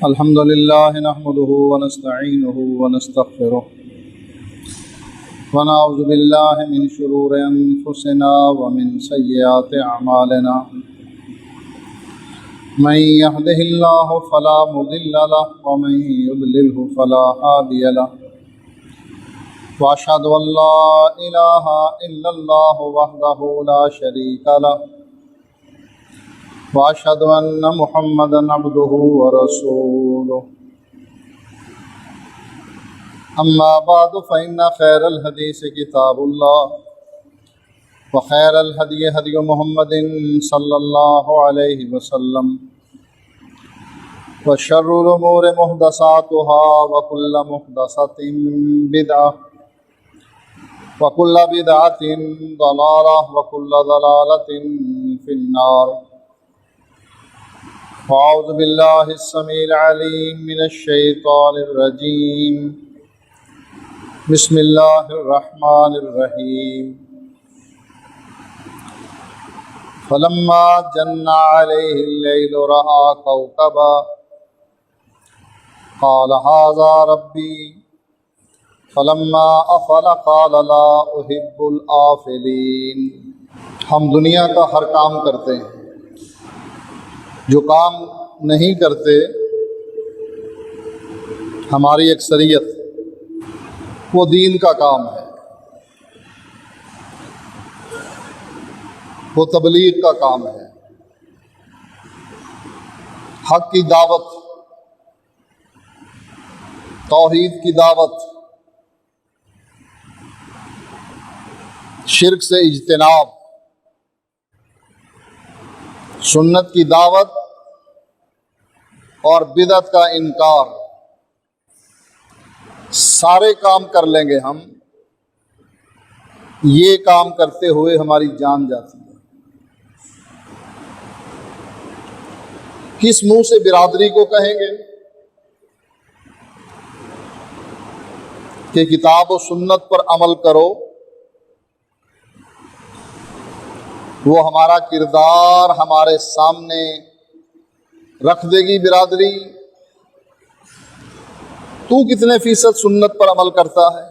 الحمد لله نحمده ونستعينه ونستغفره ونعوذ بالله من شرور أنفسنا ومن سيئات أعمالنا من يهده الله فلا مضل له ومن يضلله فلا هادي له وأشهد أن لا إله إلا الله وحده لا شريك له وأشهد أن محمدًا عبده ورسوله أما بعد فإن خير الحديث كتاب الله وخير الهدي هدي محمد صلى الله عليه وسلم وشر الأمور محدثاتها وكل محدثة بدعة وكل بدعة ضلالة وكل ضلالة في النار. أعوذ بالله السميع العليم من الشيطان الرجيم. بسم الله الرحمن الرحيم. فلما جن عليه الليل رأى كوكبا قال هذا ربي فلما أفل قال لا أحب الآفلين. ہم دنیا کا ہر کام کرتے ہیں، جو کام نہیں کرتے ہماری اکثریت، وہ دین کا کام ہے، وہ تبلیغ کا کام ہے، حق کی دعوت، توحید کی دعوت، شرک سے اجتناب، سنت کی دعوت اور بدعت کا انکار. سارے کام کر لیں گے ہم، یہ کام کرتے ہوئے ہماری جان جاتی ہے. کس منہ سے برادری کو کہیں گے کہ کتاب و سنت پر عمل کرو؟ وہ ہمارا کردار ہمارے سامنے رکھ دے گی برادری. تو کتنے فیصد سنت پر عمل کرتا ہے؟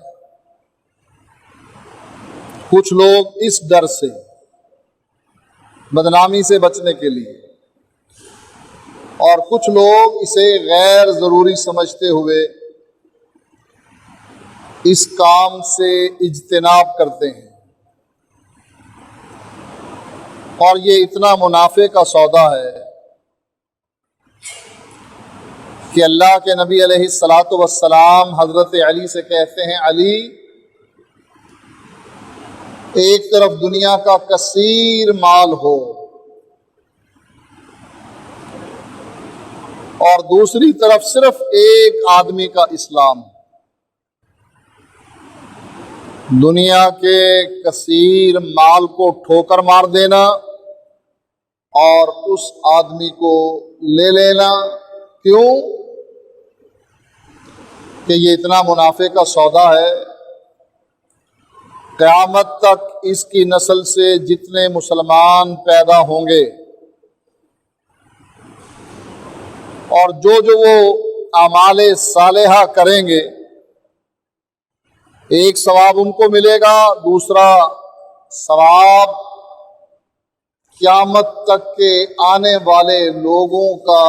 کچھ لوگ اس ڈر سے، بدنامی سے بچنے کے لیے، اور کچھ لوگ اسے غیر ضروری سمجھتے ہوئے اس کام سے اجتناب کرتے ہیں. اور یہ اتنا منافع کا سودا ہے کہ اللہ کے نبی علیہ الصلاۃ والسلام حضرت علی سے کہتے ہیں، علی، ایک طرف دنیا کا کثیر مال ہو اور دوسری طرف صرف ایک آدمی کا اسلام. دنیا کے کثیر مال کو ٹھوکر مار دینا اور اس آدمی کو لے لینا. کیوں؟ کہ یہ اتنا منافع کا سودا ہے، قیامت تک اس کی نسل سے جتنے مسلمان پیدا ہوں گے اور جو وہ اعمال صالحہ کریں گے، ایک ثواب ان کو ملے گا، دوسرا ثواب قیامت تک کے آنے والے لوگوں کا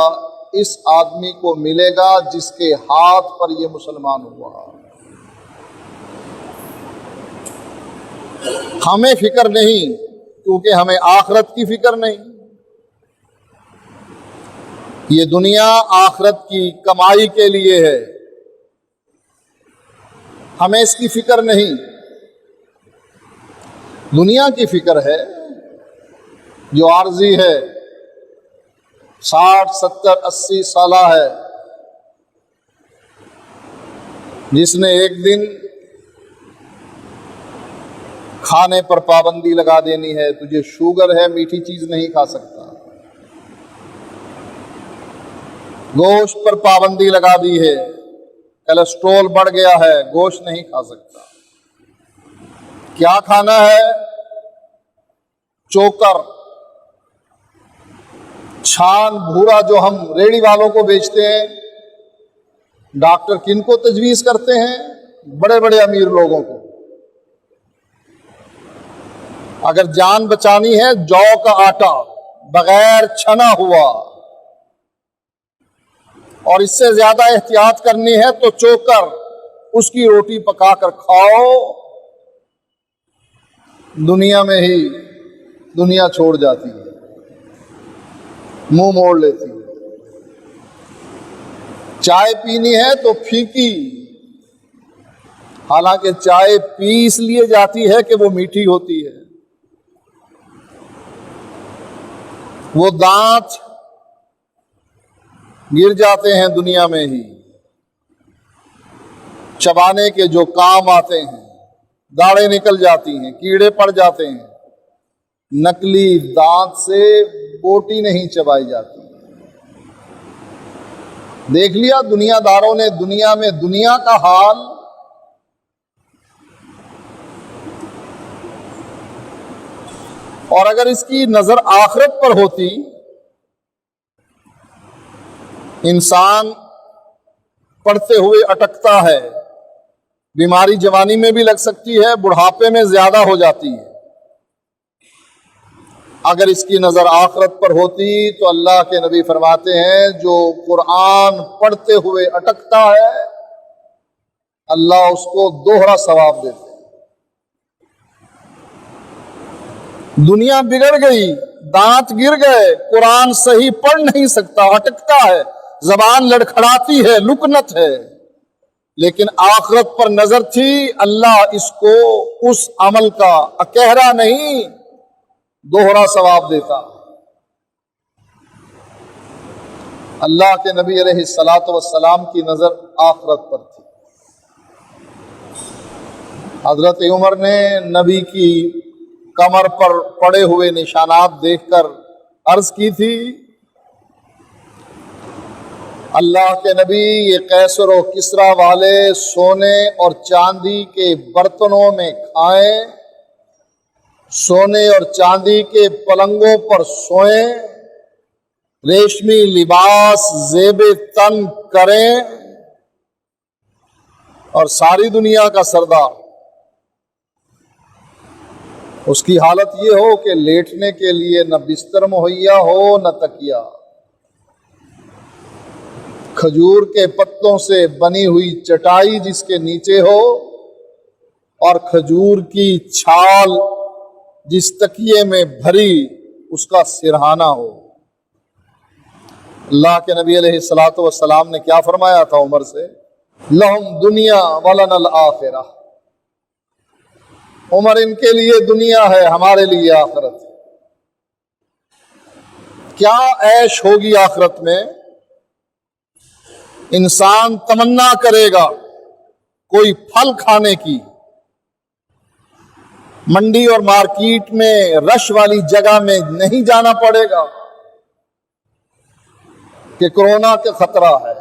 اس آدمی کو ملے گا جس کے ہاتھ پر یہ مسلمان ہوا. ہمیں فکر نہیں، کیونکہ ہمیں آخرت کی فکر نہیں. یہ دنیا آخرت کی کمائی کے لیے ہے، ہمیں اس کی فکر نہیں. دنیا کی فکر ہے جو عارضی ہے، 60 70 80 سالہ ہے، جس نے ایک دن کھانے پر پابندی لگا دینی ہے. تجھے شوگر ہے، میٹھی چیز نہیں کھا سکتا. گوشت پر پابندی لگا دی ہے، کولیسٹرول بڑھ گیا ہے، گوشت نہیں کھا سکتا. کیا کھانا ہے؟ چوکر، چھان بھورا جو ہم ریڑی والوں کو بیچتے ہیں، ڈاکٹر کن کو تجویز کرتے ہیں؟ بڑے بڑے امیر لوگوں کو۔ اگر جان بچانی ہے جو کا آٹا بغیر چھنا ہوا، اور اس سے زیادہ احتیاط کرنی ہے تو چوکر اس کی روٹی پکا کر کھاؤ، دنیا میں ہی دنیا چھوڑ جاتی ہے، منہ موڑ لیتی ہے۔ چائے پینی ہے تو پھیکی، حالانکہ چائے پی اس لیے جاتی ہے کہ وہ میٹھی ہوتی ہے۔ وہ دانت گر جاتے ہیں دنیا میں ہی، چبانے کے جو کام آتے ہیں، داڑیں نکل جاتی ہیں، کیڑے پڑ جاتے ہیں۔ نکلی دانت سے بوٹی نہیں چبائی جاتی۔ دیکھ لیا دنیا داروں نے دنیا میں دنیا کا حال۔ اور اگر اس کی نظر آخرت پر ہوتی، انسان پڑھتے ہوئے اٹکتا ہے، بیماری جوانی میں بھی لگ سکتی ہے، بڑھاپے میں زیادہ ہو جاتی ہے۔ اگر اس کی نظر آخرت پر ہوتی تو اللہ کے نبی فرماتے ہیں جو قرآن پڑھتے ہوئے اٹکتا ہے اللہ اس کو دوہرا ثواب دیتے ہیں۔ دنیا بگڑ گئی، دانت گر گئے، قرآن صحیح پڑھ نہیں سکتا، اٹکتا ہے، زبان لڑکھڑاتی ہے، لکنت ہے، لیکن آخرت پر نظر تھی، اللہ اس کو اس عمل کا اکہرا نہیں دوہرا ثواب دیتا۔ اللہ کے نبی علیہ الصلاۃ والسلام کی نظر آخرت پر تھی۔ حضرت عمر نے نبی کی کمر پر پڑے ہوئے نشانات دیکھ کر عرض کی تھی، اللہ کے نبی یہ قیصر و کسریٰ والے سونے اور چاندی کے برتنوں میں کھائیں، سونے اور چاندی کے پلنگوں پر سوئیں، ریشمی لباس زیب تن کریں، اور ساری دنیا کا سردار اس کی حالت یہ ہو کہ لیٹنے کے لیے نہ بستر مہیا ہو نہ تکیا، کھجور کے پتوں سے بنی ہوئی چٹائی جس کے نیچے ہو، اور کھجور کی چھال جس تکیے میں بھری اس کا سرہانہ ہو۔ اللہ کے نبی علیہ الصلاۃ والسلام نے کیا فرمایا تھا عمر سے؟ لہم دنیا ولنا الآخرہ، عمر ان کے لیے دنیا ہے، ہمارے لیے آخرت ہے۔ کیا عیش ہوگی آخرت میں؟ انسان تمنا کرے گا کوئی پھل کھانے کی، منڈی اور مارکیٹ میں رش والی جگہ میں نہیں جانا پڑے گا کہ کورونا کا خطرہ ہے،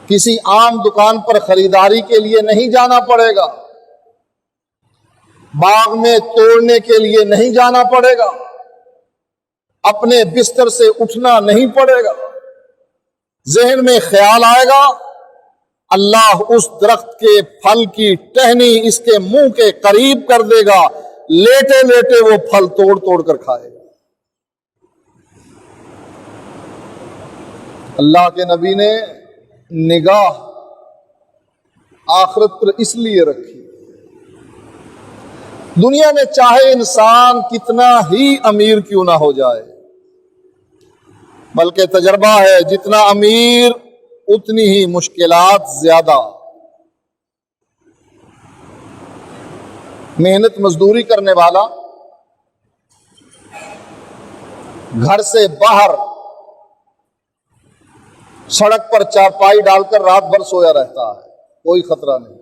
کسی عام دکان پر خریداری کے لیے نہیں جانا پڑے گا، باغ میں توڑنے کے لیے نہیں جانا پڑے گا، اپنے بستر سے اٹھنا نہیں پڑے گا۔ ذہن میں خیال آئے گا اللہ اس درخت کے پھل کی ٹہنی اس کے منہ کے قریب کر دے گا، لیٹے لیٹے وہ پھل توڑ توڑ کر کھائے گا۔ اللہ کے نبی نے نگاہ آخرت پر اس لیے رکھی، دنیا میں چاہے انسان کتنا ہی امیر کیوں نہ ہو جائے، بلکہ تجربہ ہے جتنا امیر اتنی ہی مشکلات زیادہ۔ محنت مزدوری کرنے والا گھر سے باہر سڑک پر چارپائی ڈال کر رات بھر سویا رہتا ہے، کوئی خطرہ نہیں،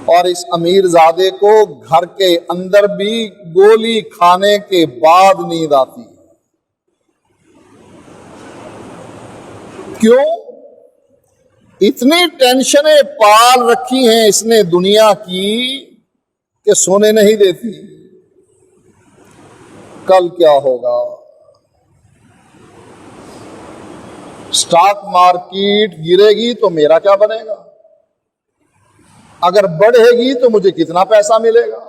اور اس امیر زادے کو گھر کے اندر بھی گولی کھانے کے بعد نیند آتی ہے۔ کیوں؟ اتنی ٹینشنیں پال رکھی ہیں اس نے دنیا کی کہ سونے نہیں دیتی۔ کل کیا ہوگا، اسٹاک مارکیٹ گرے گی تو میرا کیا بنے گا، اگر بڑھے گی تو مجھے کتنا پیسہ ملے گا۔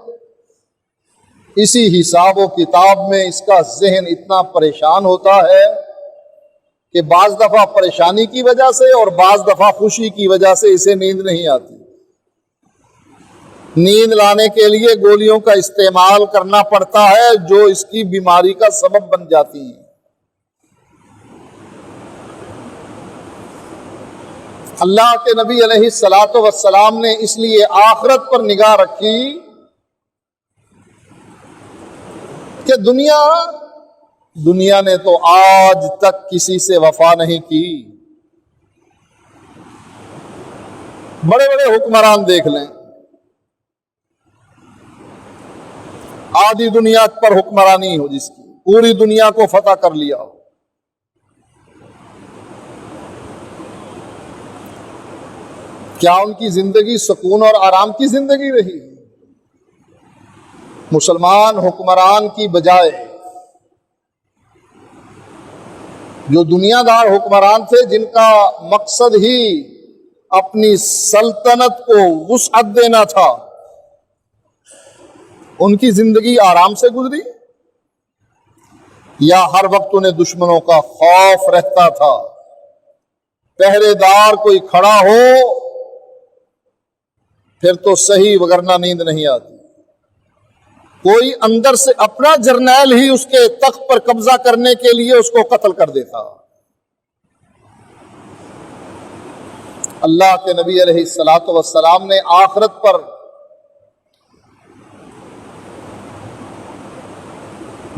اسی حساب و کتاب میں اس کا ذہن اتنا پریشان ہوتا ہے کہ بعض دفعہ پریشانی کی وجہ سے اور بعض دفعہ خوشی کی وجہ سے اسے نیند نہیں آتی۔ نیند لانے کے لیے گولیوں کا استعمال کرنا پڑتا ہے جو اس کی بیماری کا سبب بن جاتی ہیں۔ اللہ کے نبی علیہ الصلاۃ والسلام نے اس لیے آخرت پر نگاہ رکھی کہ دنیا نے تو آج تک کسی سے وفا نہیں کی۔ بڑے بڑے حکمران دیکھ لیں، آدھی دنیا پر حکمرانی ہو جس کی، پوری دنیا کو فتح کر لیا ہو، کیا ان کی زندگی سکون اور آرام کی زندگی رہی؟ مسلمان حکمران کی بجائے جو دنیا دار حکمران تھے جن کا مقصد ہی اپنی سلطنت کو وسعت دینا تھا، ان کی زندگی آرام سے گزری یا ہر وقت انہیں دشمنوں کا خوف رہتا تھا؟ پہرے دار کوئی کھڑا ہو پھر تو صحیح، وگرنہ نیند نہیں آتی۔ کوئی اندر سے اپنا جرنیل ہی اس کے تخت پر قبضہ کرنے کے لیے اس کو قتل کر دیتا۔ اللہ کے نبی علیہ الصلاۃ والسلام نے آخرت پر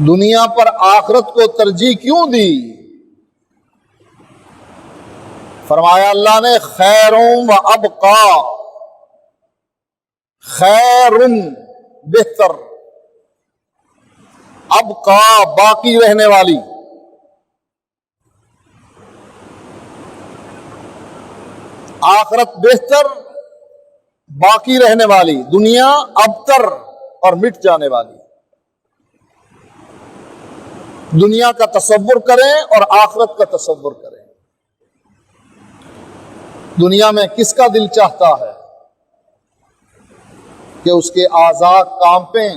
دنیا پر آخرت کو ترجیح کیوں دی؟ فرمایا اللہ نے خیرون و ابقا، خیرن بہتر، ابقا باقی رہنے والی۔ آخرت بہتر، باقی رہنے والی، دنیا ابتر اور مٹ جانے والی۔ دنیا کا تصور کریں اور آخرت کا تصور کریں۔ دنیا میں کس کا دل چاہتا ہے کہ اس کے اعضاء کانپیں،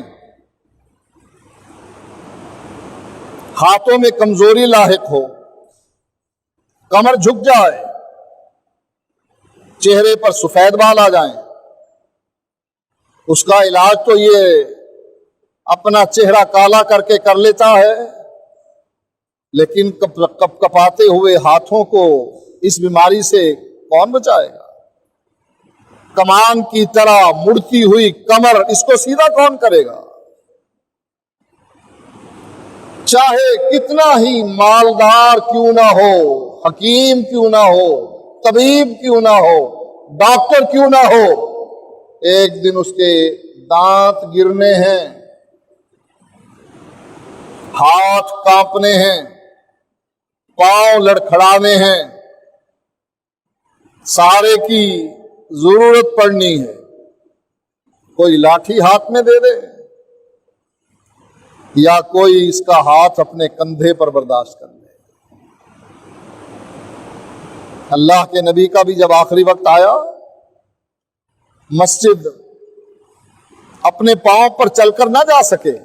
ہاتھوں میں کمزوری لاحق ہو، کمر جھک جائے، چہرے پر سفید بال آ جائیں؟ اس کا علاج تو یہ اپنا چہرہ کالا کر کے کر لیتا ہے، لیکن کپ کپاتے ہوئے ہاتھوں کو اس بیماری سے کون بچائے گا؟ کمان کی طرح مڑتی ہوئی کمر، اس کو سیدھا کون کرے گا؟ چاہے کتنا ہی مالدار کیوں نہ ہو، حکیم کیوں نہ ہو، طبیب کیوں نہ ہو، ڈاکٹر کیوں نہ ہو، ایک دن اس کے دانت گرنے ہیں، ہاتھ کانپنے ہیں، پاؤں لڑکھڑانے ہیں، سہارے کی ضرورت پڑنی ہے، کوئی لاٹھی ہاتھ میں دے دے یا کوئی اس کا ہاتھ اپنے کندھے پر برداشت کر لے۔ اللہ کے نبی کا بھی جب آخری وقت آیا، مسجد اپنے پاؤں پر چل کر نہ جا سکے،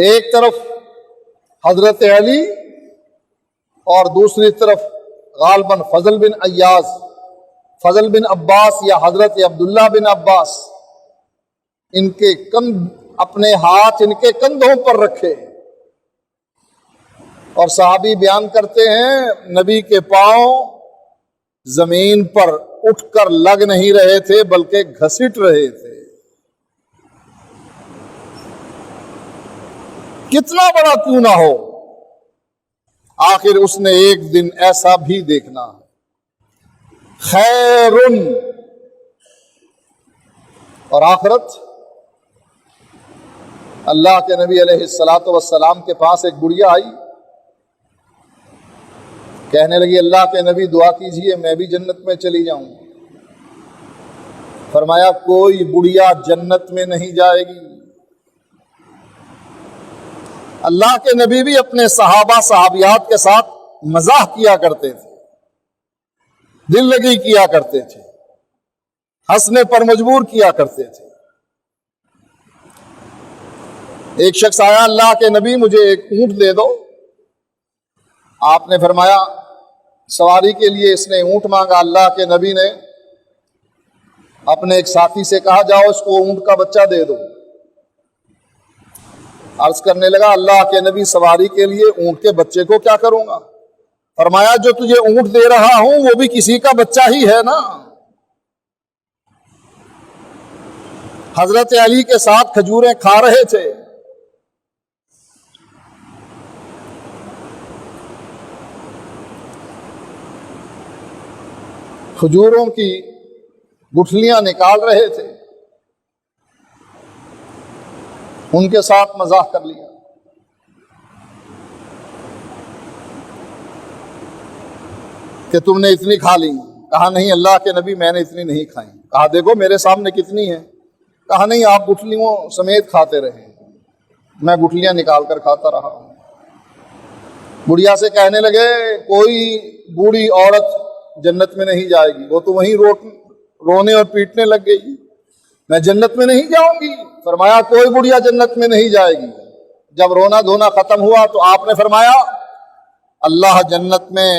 ایک طرف حضرت علی اور دوسری طرف غالباً فضل بن ایاز، فضل بن عباس یا حضرت عبداللہ بن عباس، ان کے اپنے ہاتھ ان کے کندھوں پر رکھے، اور صحابی بیان کرتے ہیں نبی کے پاؤں زمین پر اٹھ کر لگ نہیں رہے تھے بلکہ گھسٹ رہے تھے۔ کتنا بڑا کیوں نہ ہو، آخر اس نے ایک دن ایسا بھی دیکھنا ہے۔ خیرن، اور آخرت۔ اللہ کے نبی علیہ الصلاۃ والسلام کے پاس ایک بڑھیا آئی، کہنے لگی اللہ کے نبی دعا کیجئے میں بھی جنت میں چلی جاؤں۔ فرمایا کوئی بڑھیا جنت میں نہیں جائے گی، اللہ کے نبی بھی اپنے صحابہ صحابیات کے ساتھ مزاح کیا کرتے تھے، دل لگی کیا کرتے تھے، ہنسنے پر مجبور کیا کرتے تھے۔ ایک شخص آیا، اللہ کے نبی مجھے ایک اونٹ دے دو۔ آپ نے فرمایا سواری کے لیے اس نے اونٹ مانگا۔ اللہ کے نبی نے اپنے ایک ساتھی سے کہا جاؤ اس کو اونٹ کا بچہ دے دو۔ عرض کرنے لگا اللہ کے نبی سواری کے لیے اونٹ کے بچے کو کیا کروں گا؟ فرمایا جو تجھے اونٹ دے رہا ہوں وہ بھی کسی کا بچہ ہی ہے نا۔ حضرت علی کے ساتھ کھجوریں کھا رہے تھے، کھجوروں کی گٹھلیاں نکال رہے تھے، ان کے ساتھ مزاح کر لیا۔ کہ تم نے اتنی کھا لی؟ کہا نہیں اللہ کے نبی میں نے اتنی نہیں کھائی۔ کہا دیکھو میرے سامنے کتنی ہے؟ کہا نہیں آپ گٹھلیوں سمیت کھاتے رہے، میں گٹھلیاں نکال کر کھاتا رہا ہوں۔ بڑھیا سے کہنے لگے کوئی بوڑھی عورت جنت میں نہیں جائے گی، وہ تو وہیں رونے اور پیٹنے لگ گئی، میں جنت میں نہیں جاؤں گی۔ فرمایا کوئی بڑھیا جنت میں نہیں جائے گی۔ جب رونا دھونا ختم ہوا تو آپ نے فرمایا اللہ جنت میں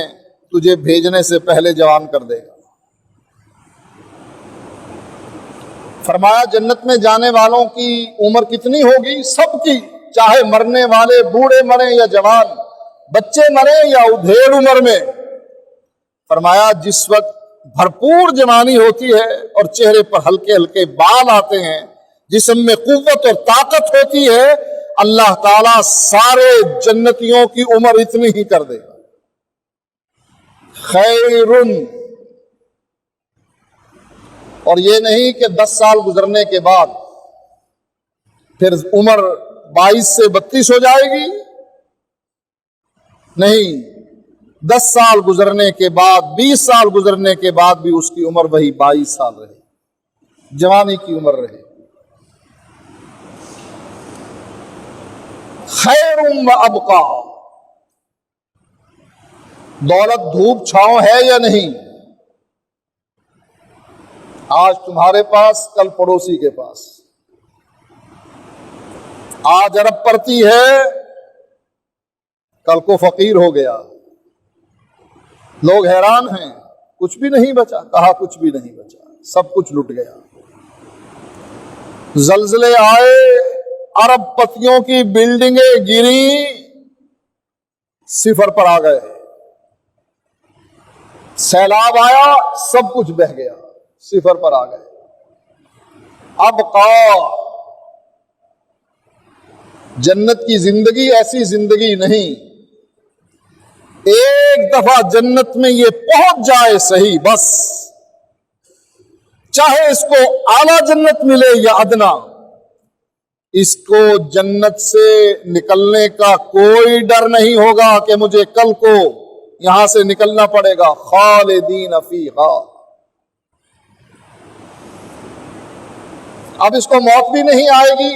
تجھے بھیجنے سے پہلے جوان کر دے گا۔ فرمایا جنت میں جانے والوں کی عمر کتنی ہوگی؟ سب کی، چاہے مرنے والے بوڑھے مریں یا جوان، بچے مریں یا ادھیڑ عمر میں۔ فرمایا جس وقت بھرپور جوانی ہوتی ہے اور چہرے پر ہلکے ہلکے بال آتے ہیں، جسم میں قوت اور طاقت ہوتی ہے، اللہ تعالیٰ سارے جنتیوں کی عمر اتنی ہی کر دے گا۔ خیرن، اور یہ نہیں کہ 10 سال گزرنے کے بعد پھر عمر 22 سے 32 ہو جائے گی، نہیں، 10 سال گزرنے کے بعد 20 سال گزرنے کے بعد بھی اس کی عمر وہی 22 سال رہے، جوانی کی عمر رہے۔ خیر و ابقا، دولت دھوپ چھاؤں ہے یا نہیں؟ آج تمہارے پاس کل پڑوسی کے پاس، آج ارب پرتی ہے کل کو فقیر ہو گیا، لوگ حیران ہیں کچھ بھی نہیں بچا۔ کہا کچھ بھی نہیں بچا، سب کچھ لٹ گیا۔ زلزلے آئے، ارب پتیوں کی بلڈنگیں گری، صفر پر آ گئے۔ سیلاب آیا، سب کچھ بہہ گیا، صفر پر آ گئے۔ ابقا، جنت کی زندگی ایسی زندگی نہیں، ایک دفعہ جنت میں یہ پہنچ جائے صحیح، بس چاہے اس کو اعلیٰ جنت ملے یا ادنا، اس کو جنت سے نکلنے کا کوئی ڈر نہیں ہوگا کہ مجھے کل کو یہاں سے نکلنا پڑے گا۔ خالدین فیہا، اب اس کو موت بھی نہیں آئے گی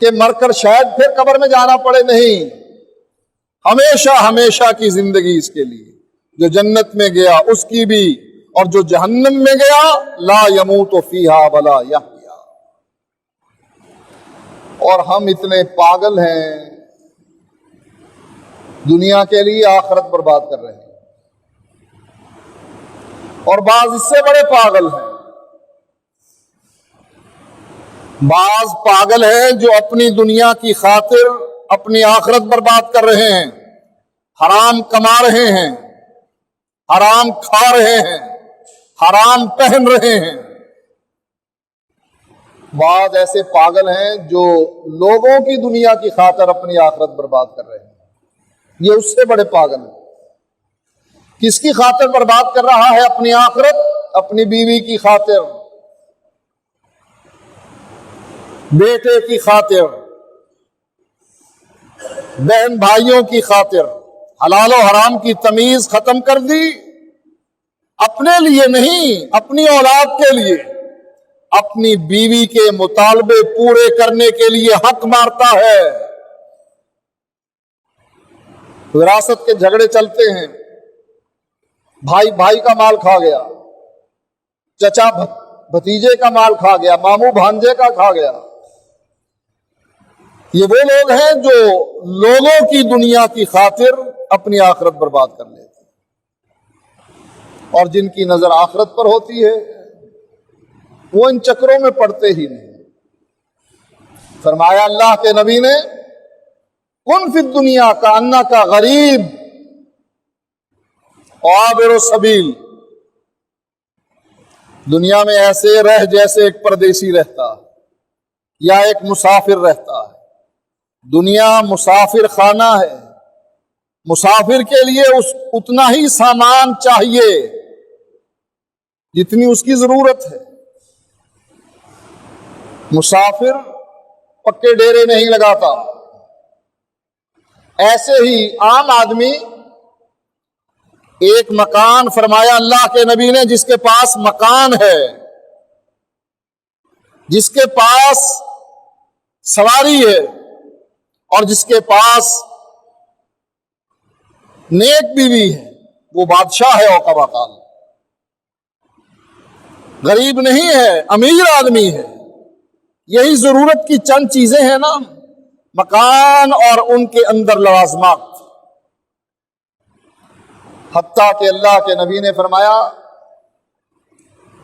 کہ مر کر شاید پھر قبر میں جانا پڑے، نہیں، ہمیشہ ہمیشہ کی زندگی اس کے لیے۔ جو جنت میں گیا اس کی بھی، اور جو جہنم میں گیا لا یموت فیہا ولا یحیا۔ اور ہم اتنے پاگل ہیں، دنیا کے لیے آخرت برباد کر رہے ہیں، اور بعض اس سے بڑے پاگل ہیں۔ بعض پاگل ہیں جو اپنی دنیا کی خاطر اپنی آخرت برباد کر رہے ہیں، حرام کما رہے ہیں، حرام کھا رہے ہیں، حرام پہن رہے ہیں۔ بعض ایسے پاگل ہیں جو لوگوں کی دنیا کی خاطر اپنی آخرت برباد کر رہے ہیں، یہ اس سے بڑے پاگل ہیں۔ کس کی خاطر برباد کر رہا ہے اپنی آخرت؟ اپنی بیوی کی خاطر، بیٹے کی خاطر، بہن بھائیوں کی خاطر، حلال و حرام کی تمیز ختم کر دی، اپنے لیے نہیں، اپنی اولاد کے لیے۔ اپنی بیوی کے مطالبے پورے کرنے کے لیے حق مارتا ہے۔ وراثت کے جھگڑے چلتے ہیں، بھائی بھائی کا مال کھا گیا، چچا بھتیجے کا مال کھا گیا، ماموں بھانجے کا کھا گیا۔ یہ وہ لوگ ہیں جو لوگوں کی دنیا کی خاطر اپنی آخرت برباد کر لیتے ہیں، اور جن کی نظر آخرت پر ہوتی ہے وہ ان چکروں میں پڑتے ہی نہیں۔ فرمایا اللہ کے نبی نے، کن فی الدنیا کا انا کا غریب عابر السبیل، دنیا میں ایسے رہ جیسے ایک پردیسی رہتا یا ایک مسافر رہتا ہے۔ دنیا مسافر خانہ ہے، مسافر کے لیے اتنا ہی سامان چاہیے جتنی اس کی ضرورت ہے۔ مسافر پکے ڈیرے نہیں لگاتا۔ ایسے ہی عام آدمی ایک مکان، فرمایا اللہ کے نبی نے، جس کے پاس مکان ہے، جس کے پاس سواری ہے، اور جس کے پاس نیک بیوی ہے، وہ بادشاہ ہے اوقبا قال، غریب نہیں ہے، امیر آدمی ہے۔ یہی ضرورت کی چند چیزیں ہیں نا، مکان اور ان کے اندر لوازمات۔ حتیٰ کہ اللہ کے نبی نے فرمایا،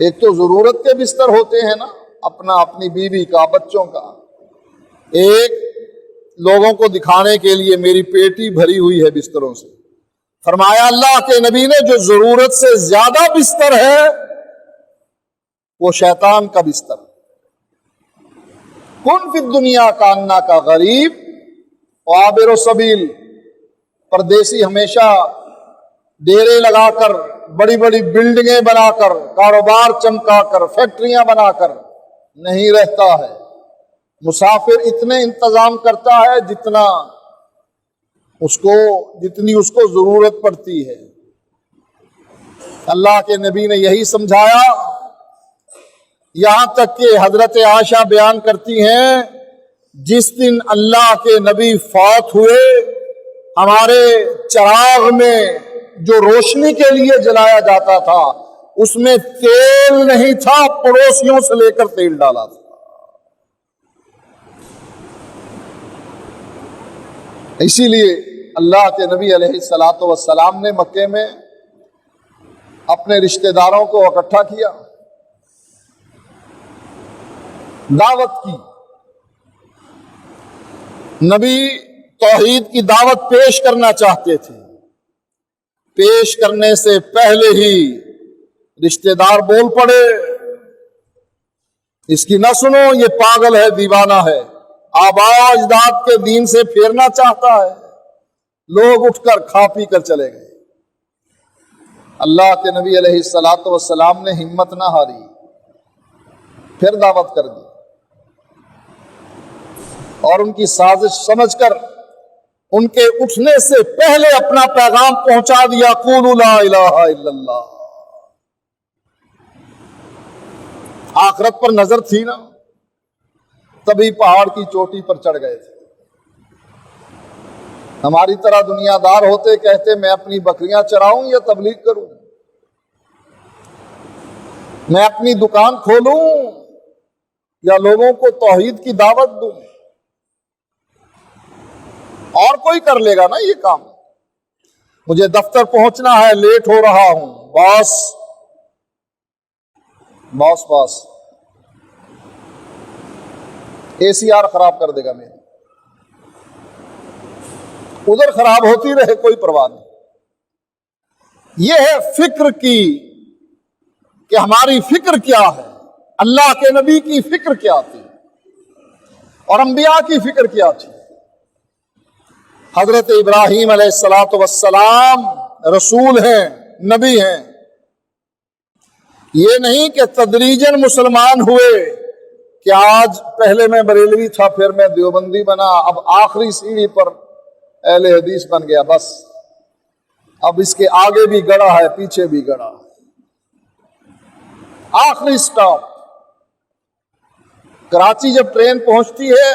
ایک تو ضرورت کے بستر ہوتے ہیں نا، اپنی بیوی کا، بچوں کا، ایک لوگوں کو دکھانے کے لیے میری پیٹی بھری ہوئی ہے بستروں سے۔ فرمایا اللہ کے نبی نے، جو ضرورت سے زیادہ بستر ہے وہ شیطان کا بستر۔ کن فی الدنیا کا انا کا غریب عابر السبیل، پردیسی ہمیشہ ڈیرے لگا کر، بڑی بڑی بلڈنگیں بنا کر، کاروبار چمکا کر، فیکٹریاں بنا کر نہیں رہتا ہے۔ مسافر اتنے انتظام کرتا ہے جتنی اس کو ضرورت پڑتی ہے۔ اللہ کے نبی نے یہی سمجھایا، یہاں تک کہ حضرت عائشہ بیان کرتی ہیں، جس دن اللہ کے نبی فوت ہوئے، ہمارے چراغ میں جو روشنی کے لیے جلایا جاتا تھا اس میں تیل نہیں تھا، پڑوسیوں سے لے کر تیل ڈالا تھا۔ اسی لیے اللہ کے نبی علیہ الصلاۃ والسلام نے مکے میں اپنے رشتہ داروں کو اکٹھا کیا، دعوت کی۔ نبی توحید کی دعوت پیش کرنا چاہتے تھے، پیش کرنے سے پہلے ہی رشتہ دار بول پڑے، اس کی نہ سنو، یہ پاگل ہے، دیوانہ ہے، آباء اجداد کے دین سے پھیرنا چاہتا ہے۔ لوگ اٹھ کر کھا پی کر چلے گئے۔ اللہ کے نبی علیہ الصلاۃ والسلام نے ہمت نہ ہاری، پھر دعوت کر دی، اور ان کی سازش سمجھ کر ان کے اٹھنے سے پہلے اپنا پیغام پہنچا دیا، قولوا لا الہ الا اللہ۔ آخرت پر نظر تھی نا، تبھی پہاڑ کی چوٹی پر چڑھ گئے تھے۔ ہماری طرح دنیا دار ہوتے، کہتے میں اپنی بکریاں چراؤں یا تبلیغ کروں، میں اپنی دکان کھولوں یا لوگوں کو توحید کی دعوت دوں، اور کوئی کر لے گا نا یہ کام۔ مجھے دفتر پہنچنا ہے، لیٹ ہو رہا ہوں، باس اے سی آر خراب کر دے گا میری، ادھر خراب ہوتی رہے، کوئی پرواہ نہیں۔ یہ ہے فکر کی، کہ ہماری فکر کیا ہے، اللہ کے نبی کی فکر کیا تھی اور انبیاء کی فکر کیا تھی۔ حضرت ابراہیم علیہ الصلاۃ والسلام رسول ہیں، نبی ہیں۔ یہ نہیں کہ تدریجاً مسلمان ہوئے، کہ آج پہلے میں بریلوی تھا، پھر میں دیوبندی بنا، اب آخری سیڑھی پر اہل حدیث بن گیا، بس اب اس کے آگے بھی گڑا ہے، پیچھے بھی گڑا ہے، آخری سٹاپ۔ کراچی جب ٹرین پہنچتی ہے،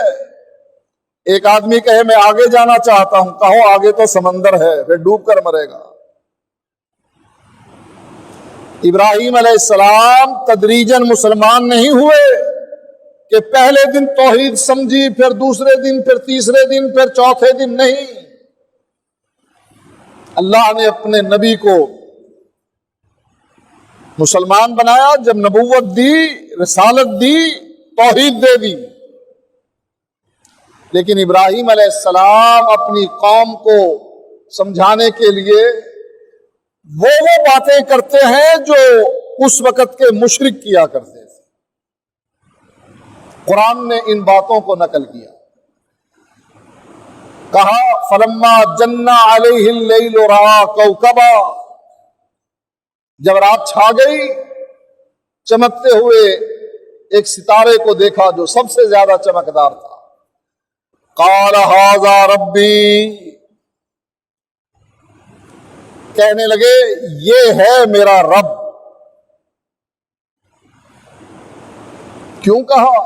ایک آدمی کہے میں آگے جانا چاہتا ہوں، کہو آگے تو سمندر ہے، پھر ڈوب کر مرے گا۔ ابراہیم علیہ السلام تدریجاً مسلمان نہیں ہوئے کہ پہلے دن توحید سمجھی، پھر دوسرے دن، پھر تیسرے دن، پھر چوتھے دن، نہیں۔ اللہ نے اپنے نبی کو مسلمان بنایا، جب نبوت دی، رسالت دی، توحید دے دی۔ لیکن ابراہیم علیہ السلام اپنی قوم کو سمجھانے کے لیے وہ باتیں کرتے ہیں جو اس وقت کے مشرک کیا کرتے تھے۔ قرآن نے ان باتوں کو نقل کیا، کہا فلما جن علیہ اللیل رأى کوکبا، جب رات چھا گئی چمکتے ہوئے ایک ستارے کو دیکھا جو سب سے زیادہ چمکدار تھا۔ قال ھذا ربی، کہنے لگے یہ ہے میرا رب۔ کیوں کہا؟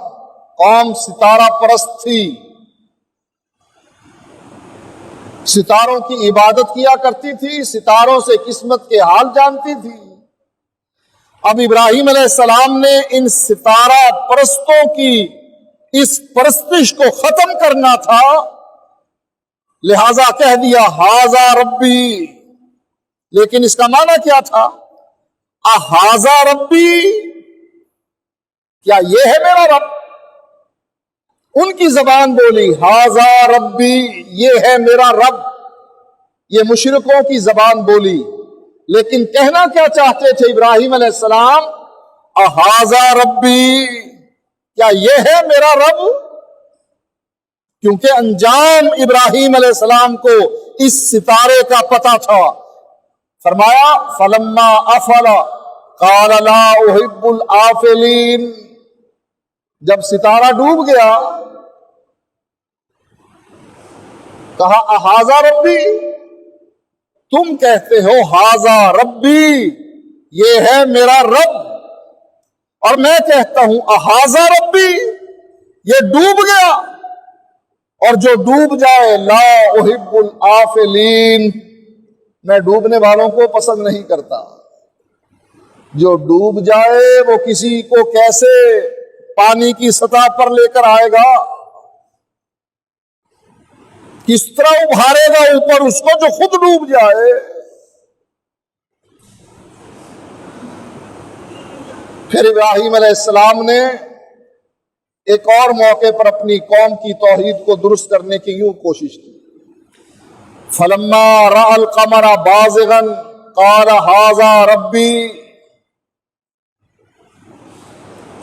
قوم ستارہ پرست تھی، ستاروں کی عبادت کیا کرتی تھی، ستاروں سے قسمت کے حال جانتی تھی۔ اب ابراہیم علیہ السلام نے ان ستارہ پرستوں کی اس پرستش کو ختم کرنا تھا، لہذا کہہ دیا ھذا ربی۔ لیکن اس کا معنی کیا تھا؟ ھذا ربی، کیا یہ ہے میرا رب؟ ان کی زبان بولی ھذا ربی، یہ ہے میرا رب، یہ مشرکوں کی زبان بولی۔ لیکن کہنا کیا چاہتے تھے ابراہیم علیہ السلام؟ ھذا ربی، کیا یہ ہے میرا رب؟ کیونکہ انجام ابراہیم علیہ السلام کو اس ستارے کا پتہ تھا۔ فرمایا فلما افل قال لا احب الآفلین، جب ستارہ ڈوب گیا کہا ھذا ربی، تم کہتے ہو ھذا ربی، یہ ہے میرا رب، اور میں کہتا ہوں ھذا ربی، یہ ڈوب گیا، اور جو ڈوب جائے لا احب الآفلین، میں ڈوبنے والوں کو پسند نہیں کرتا۔ جو ڈوب جائے وہ کسی کو کیسے پانی کی سطح پر لے کر آئے گا، کس طرح ابھارے گا اوپر اس کو جو خود ڈوب جائے۔ پھر ابراہیم علیہ السلام نے ایک اور موقع پر اپنی قوم کی توحید کو درست کرنے کی یوں کوشش کی۔ فلما رأى القمر بازغا قال ھذا ربی،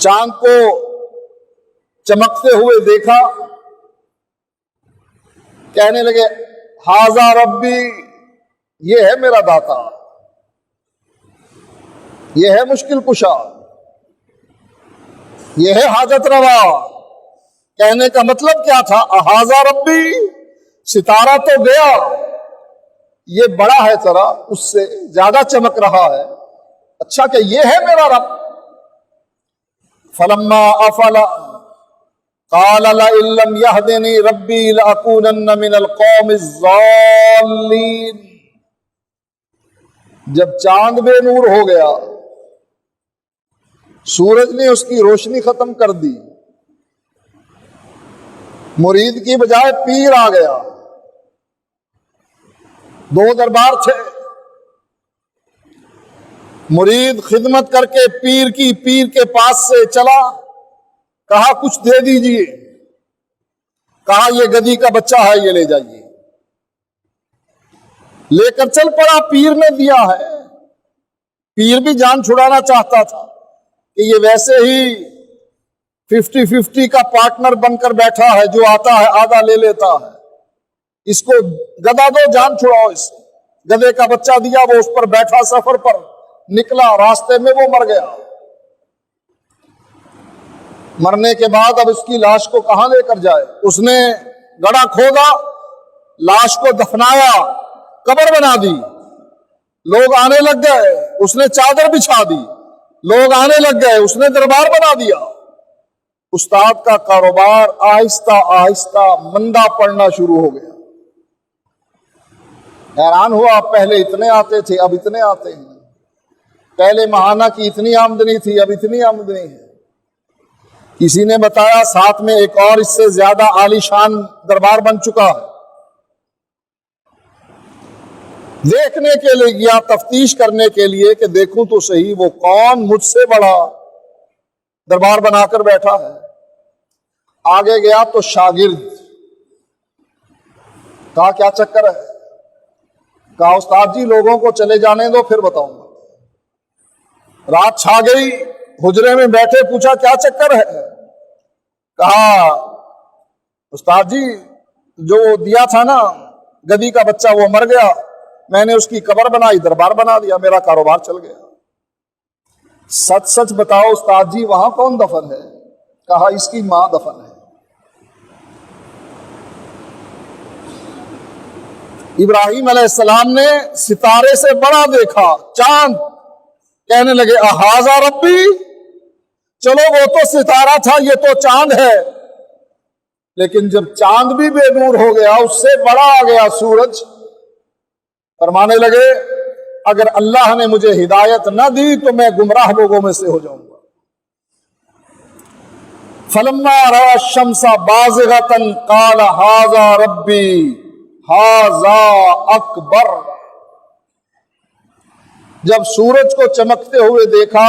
چاند کو چمکتے ہوئے دیکھا، کہنے لگے ھذا ربی، یہ ہے میرا داتا، یہ ہے مشکل کشا، یہ ہے حاجت روا۔ کہنے کا مطلب کیا تھا؟ ھذا ربی، ستارہ تو گیا، یہ بڑا ہے ذرا، اس سے زیادہ چمک رہا ہے، اچھا کہ یہ ہے میرا رب۔ فلما افل قال لئن لم يهدني ربي لأكونن من القوم الضالين، جب چاند بے نور ہو گیا، سورج نے اس کی روشنی ختم کر دی، مرید کی بجائے پیر آ گیا، دو دربار تھے، مرید خدمت کر کے پیر کے پاس سے چلا، کہا کچھ دے دیجئے، کہا یہ گدھی کا بچہ ہے، یہ لے جائیے، لے کر چل پڑا، پیر نے دیا ہے۔ پیر بھی جان چھڑانا چاہتا تھا کہ یہ ویسے ہی 50-50 کا پارٹنر بن کر بیٹھا ہے، جو آتا ہے آدھا لے لیتا ہے، اس کو گدھا دو، جان چھڑاؤ اس سے۔ گدھے کا بچہ دیا، وہ اس پر بیٹھا، سفر پر نکلا، راستے میں وہ مر گیا۔ مرنے کے بعد اب اس کی لاش کو کہاں لے کر جائے؟ اس نے گڑھا کھودا، لاش کو دفنایا، قبر بنا دی، لوگ آنے لگ گئے، اس نے چادر بچھا دی، لوگ آنے لگ گئے، اس نے دربار بنا دیا۔ استاد کا کاروبار آہستہ آہستہ مندہ پڑنا شروع ہو گیا۔ حیران ہوا، پہلے اتنے آتے تھے اب اتنے آتے ہیں، پہلے ماہانہ کی اتنی آمدنی تھی اب اتنی آمدنی ہے۔ کسی نے بتایا ساتھ میں ایک اور اس سے زیادہ عالی شان دربار بن چکا ہے۔ دیکھنے کے لیے گیا، تفتیش کرنے کے لیے کہ دیکھوں تو صحیح وہ کون مجھ سے بڑا دربار بنا کر بیٹھا ہے۔ آگے گیا تو شاگرد، کہا کیا چکر ہے؟ کہا استاد جی لوگوں کو چلے جانے دو پھر بتاؤں گا۔ رات چھا گئی، حجرے میں بیٹھے، پوچھا کیا چکر ہے؟ کہا استاد جی جو دیا تھا نا گدی کا بچہ وہ مر گیا، میں نے اس کی قبر بنائی، دربار بنا دیا، میرا کاروبار چل گیا۔ سچ سچ بتاؤ استاد جی وہاں کون دفن ہے؟ کہا اس کی ماں دفن ہے۔ ابراہیم علیہ السلام نے ستارے سے بڑا دیکھا، چاند، کہنے لگے اہذا ربی، چلو وہ تو ستارہ تھا یہ تو چاند ہے، لیکن جب چاند بھی بے نور ہو گیا اس سے بڑا آ گیا سورج۔ فرمانے لگے اگر اللہ نے مجھے ہدایت نہ دی تو میں گمراہ لوگوں میں سے ہو جاؤں گا۔ فلما رأى الشمس بازغة قال هذا ربي هذا اکبر۔ جب سورج کو چمکتے ہوئے دیکھا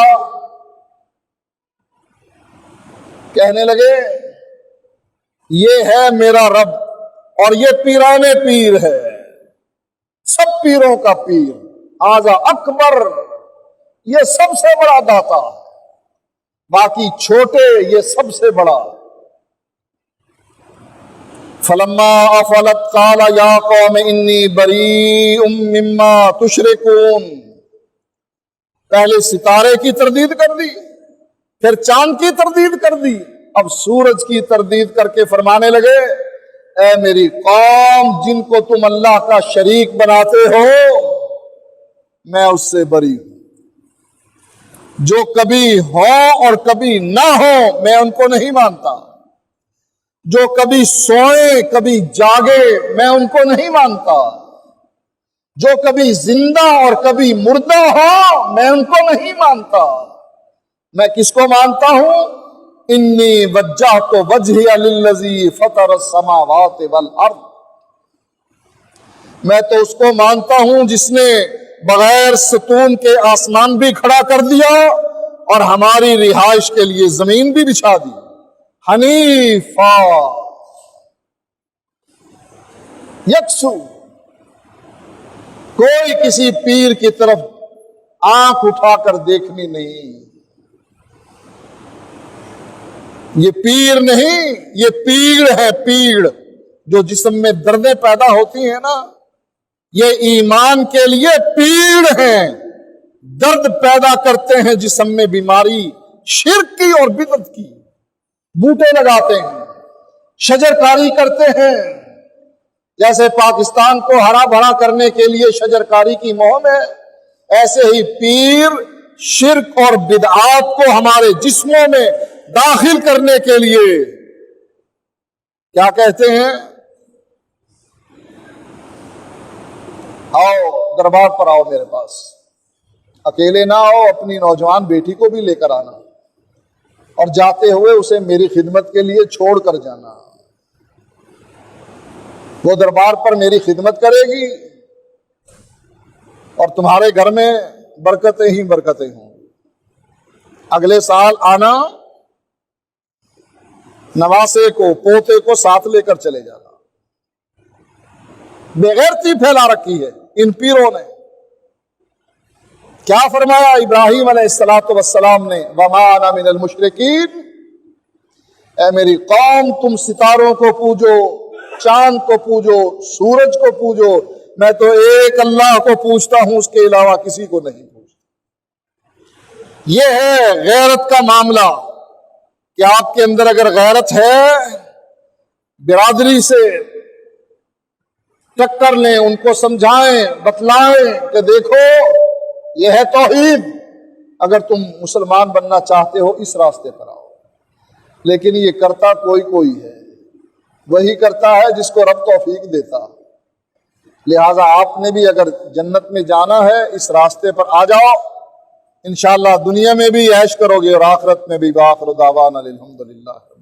کہنے لگے یہ ہے میرا رب، اور یہ پیران پیر ہے، سب پیروں کا پیر، هذا اکبر، یہ سب سے بڑا داتا، باقی چھوٹے یہ سب سے بڑا۔ فلما افلت قال یا قوم انی بریء مما تشرکون۔ پہلے ستارے کی تردید کر دی، پھر چاند کی تردید کر دی، اب سورج کی تردید کر کے فرمانے لگے اے میری قوم جن کو تم اللہ کا شریک بناتے ہو میں اس سے بری ہوں، جو کبھی ہو اور کبھی نہ ہو میں ان کو نہیں مانتا، جو کبھی سوئے کبھی جاگے میں ان کو نہیں مانتا، جو کبھی زندہ اور کبھی مردہ ہو میں ان کو نہیں مانتا۔ میں کس کو مانتا ہوں؟ انی وجہت وجہی للذی فطر السماوات والارض، میں تو اس کو مانتا ہوں جس نے بغیر ستون کے آسمان بھی کھڑا کر دیا اور ہماری رہائش کے لیے زمین بھی بچھا دی، حنیفا یکسو۔ کوئی کسی پیر کی طرف آنکھ اٹھا کر دیکھنی نہیں، یہ پیر نہیں، یہ پیڑ ہے، پیڑ جو جسم میں دردیں پیدا ہوتی ہیں نا، یہ ایمان کے لیے پیڑ ہیں، درد پیدا کرتے ہیں جسم میں بیماری شرک کی اور بدعت کی، بوٹے لگاتے ہیں، شجر کاری کرتے ہیں، جیسے پاکستان کو ہرا بھرا کرنے کے لیے شجر کاری کی مہم ہے، ایسے ہی پیر شرک اور بدعات کو ہمارے جسموں میں داخل کرنے کے لیے کیا کہتے ہیں؟ آؤ دربار پر آؤ میرے پاس، اکیلے نہ آؤ، اپنی نوجوان بیٹی کو بھی لے کر آنا، اور جاتے ہوئے اسے میری خدمت کے لیے چھوڑ کر جانا، وہ دربار پر میری خدمت کرے گی اور تمہارے گھر میں برکتیں ہی برکتیں ہوں۔ اگلے سال آنا، نواسے کو پوتے کو ساتھ لے کر چلے جانا۔ بےغیرتی پھیلا رکھی ہے ان پیروں نے۔ کیا فرمایا ابراہیم علیہ السلام نے؟ وَمَا أَنَا مِنَ الْمُشْرِكِينَ، اے میری قوم تم ستاروں کو پوجو، چاند کو پوجو، سورج کو پوجو، میں تو ایک اللہ کو پوجتا ہوں، اس کے علاوہ کسی کو نہیں پوجتا۔ یہ ہے غیرت کا معاملہ کہ آپ کے اندر اگر غیرت ہے، برادری سے ٹکر لیں، ان کو سمجھائیں، بتلائیں کہ دیکھو یہ ہے توحید، اگر تم مسلمان بننا چاہتے ہو اس راستے پر آؤ۔ لیکن یہ کرتا کوئی ہے، وہی کرتا ہے جس کو رب توفیق دیتا۔ لہٰذا آپ نے بھی اگر جنت میں جانا ہے اس راستے پر آ جاؤ، انشاءاللہ دنیا میں بھی عیش کرو گے اور آخرت میں بھی۔ وآخر دعوانا الحمدللہ۔